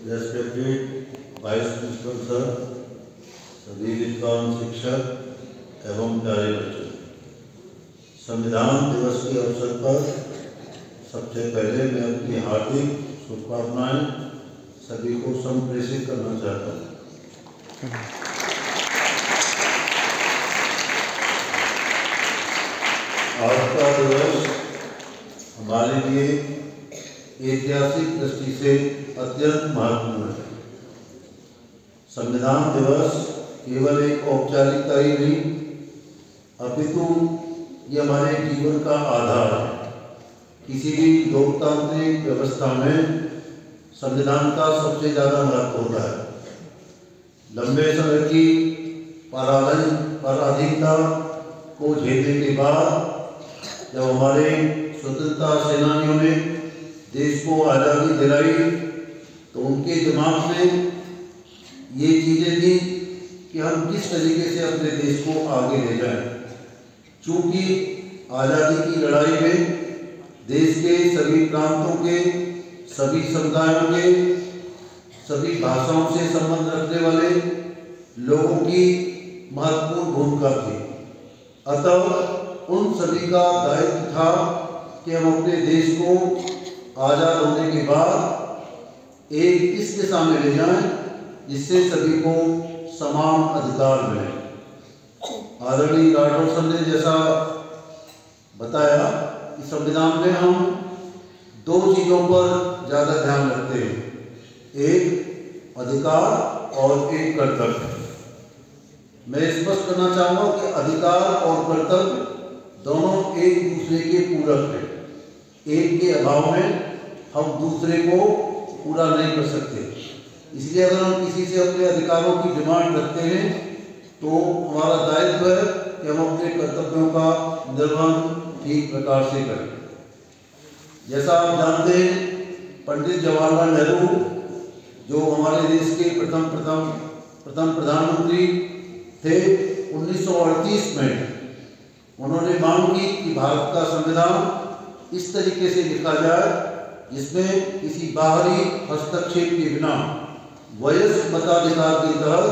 Respected vice principal sir, सभी विद्वान शिक्षक एवं प्यारे बच्चों, संविधान दिवस के अवसर पर सबसे पहले मैं अपनी हार्दिक शुभकामनाएं सभी को संप्रेषित करना चाहता हूँ। आज का दिवस हमारे लिए ऐतिहासिक दृष्टि से अत्यंत महत्वपूर्ण है। संविधान दिवस केवल एक औपचारिकता ही नहीं, अपितु ये हमारे जीवन का आधार है। किसी भी लोकतांत्रिक व्यवस्था में संविधान का सबसे ज़्यादा महत्व होता है। लंबे समय की पराधीनता को झेलने के बाद जब हमारे स्वतंत्रता सेनानियों ने देश को आज़ादी दिलाई तो उनके दिमाग में ये चीज़ें थी कि हम किस तरीके से अपने देश को आगे ले जाएं। चूँकि आज़ादी की लड़ाई में देश के सभी प्रांतों के, सभी समुदायों के, सभी भाषाओं से संबंध रखने वाले लोगों की महत्वपूर्ण भूमिका थी। अतः उन सभी का दायित्व था कि हम अपने देश को आज़ाद होने के बाद एक इस दिशा में ले जाएं जिससे सभी को समान अधिकार मिले। आदरणीय राठौर सर ने जैसा बताया कि संविधान में हम दो चीज़ों पर ज़्यादा ध्यान रखते हैं, एक अधिकार और एक कर्तव्य। मैं स्पष्ट करना चाहूँगा कि अधिकार और कर्तव्य दोनों एक दूसरे के पूरक हैं। एक के अभाव में हम दूसरे को पूरा नहीं कर सकते। इसलिए अगर हम किसी से अपने अधिकारों की डिमांड रखते हैं तो हमारा दायित्व है कि हम अपने कर्तव्यों का निर्वहन ठीक प्रकार से करें। जैसा आप जानते हैं, पंडित जवाहरलाल नेहरू जो हमारे देश के प्रथम प्रधानमंत्री थे, 1938 में उन्होंने मांग की कि भारत का संविधान इस तरीके से लिखा जाए जिसमें किसी बाहरी हस्तक्षेप के बिना वयस्क मताधिकार के तहत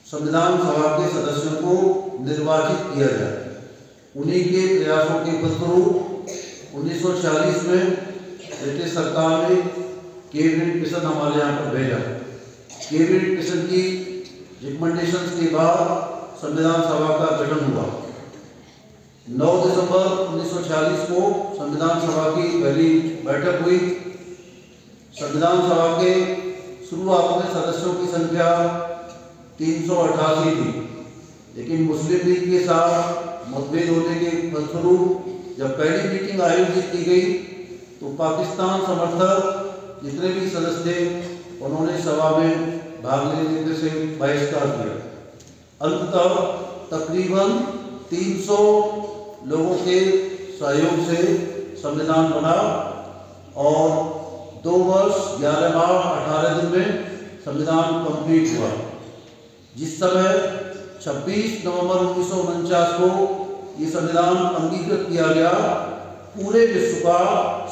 संविधान सभा के सदस्यों को निर्वाचित किया जाए। उन्हीं के प्रयासों के फलस्वरूप 1946 में ब्रिटिश सरकार ने कैबिनेट मिशन हमारे यहाँ पर भेजा। कैबिनेट मिशन की रिकमेंडेशन के बाद संविधान सभा का गठन हुआ। 9 दिसंबर 1946 को संविधान सभा की पहली बैठक हुई। संविधान सभा के शुरुआत में सदस्यों की संख्या 388 थी, लेकिन मुस्लिम लीग के साथ मतभेद होने के फलस्वरूप जब पहली मीटिंग आयोजित की गई तो पाकिस्तान समर्थक जितने भी सदस्य थे उन्होंने सभा में भाग लेने से बहिष्कार किया। अंततः तकरीबन 300 लोगों के सहयोग से संविधान बना और 2 वर्ष 11 माह 18 दिन में संविधान कंप्लीट हुआ। जिस समय 26 नवंबर 1949 को ये संविधान अंगीकृत किया गया, पूरे विश्व का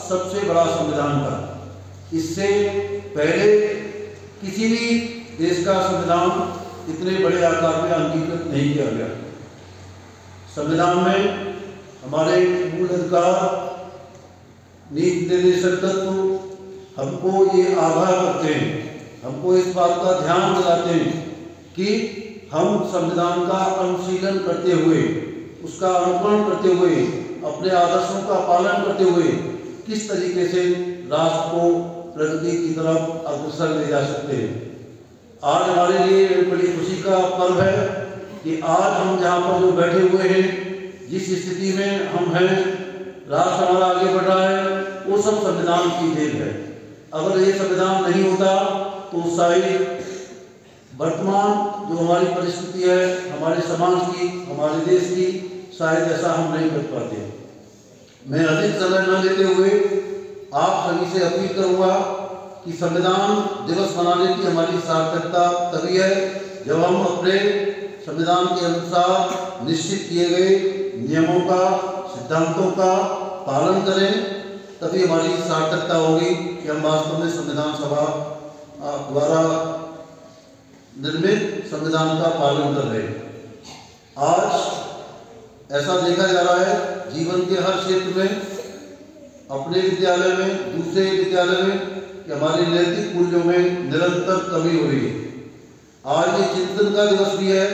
सबसे बड़ा संविधान था। इससे पहले किसी भी देश का संविधान इतने बड़े आकार में अंगीकृत नहीं किया गया। संविधान में हमारे मूल अधिकार, नीति निर्देशक तत्व हमको ये आगाह करते हैं, हमको इस बात का ध्यान दिलाते हैं कि हम संविधान का अनुशीलन करते हुए, उसका अनुकरण करते हुए, अपने आदर्शों का पालन करते हुए किस तरीके से राष्ट्र को प्रगति की तरफ अग्रसर ले जा सकते हैं। आज हमारे लिए बड़ी खुशी का पर्व है कि आज हम जहाँ पर जो बैठे हुए हैं, जिस स्थिति में हम हैं, राष्ट्र हमारा आगे बढ़ रहा है, वो सब संविधान की देन है। अगर ये संविधान नहीं होता तो शायद वर्तमान जो हमारी परिस्थिति है, हमारे समाज की, हमारे देश की, शायद ऐसा हम नहीं कर पाते। मैं अधिक समय न लेते हुए आप सभी से अपील करूँगा कि संविधान दिवस मनाने की हमारी सार्थकता तभी है जब हम अपने संविधान के अनुसार निश्चित किए गए नियमों का, सिद्धांतों का पालन करें तभी हमारी सार्थकता होगी कि हम वास्तव में संविधान सभा द्वारा निर्मित संविधान का पालन कर रहे हैं। आज ऐसा देखा जा रहा है जीवन के हर क्षेत्र में, अपने विद्यालय में, दूसरे विद्यालय में, कि हमारे नैतिक मूल्यों में निरंतर कमी हो रही है। आज ये चिंतन का दिवस भी है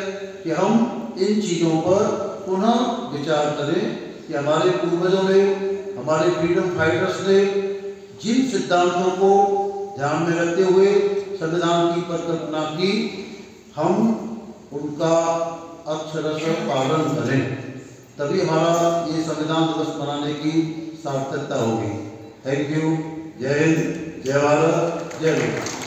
कि हम इन चीज़ों पर पुनः विचार करें कि हमारे पूर्वजों ने, हमारे फ्रीडम फाइटर्स ने जिन सिद्धांतों को ध्यान में रखते हुए संविधान की परिकल्पना की, हम उनका अक्षरशः पालन करें, तभी हमारा ये संविधान दिवस मनाने की सार्थकता होगी। Thank you. जय हिंद, जय भारत, जय हिंद।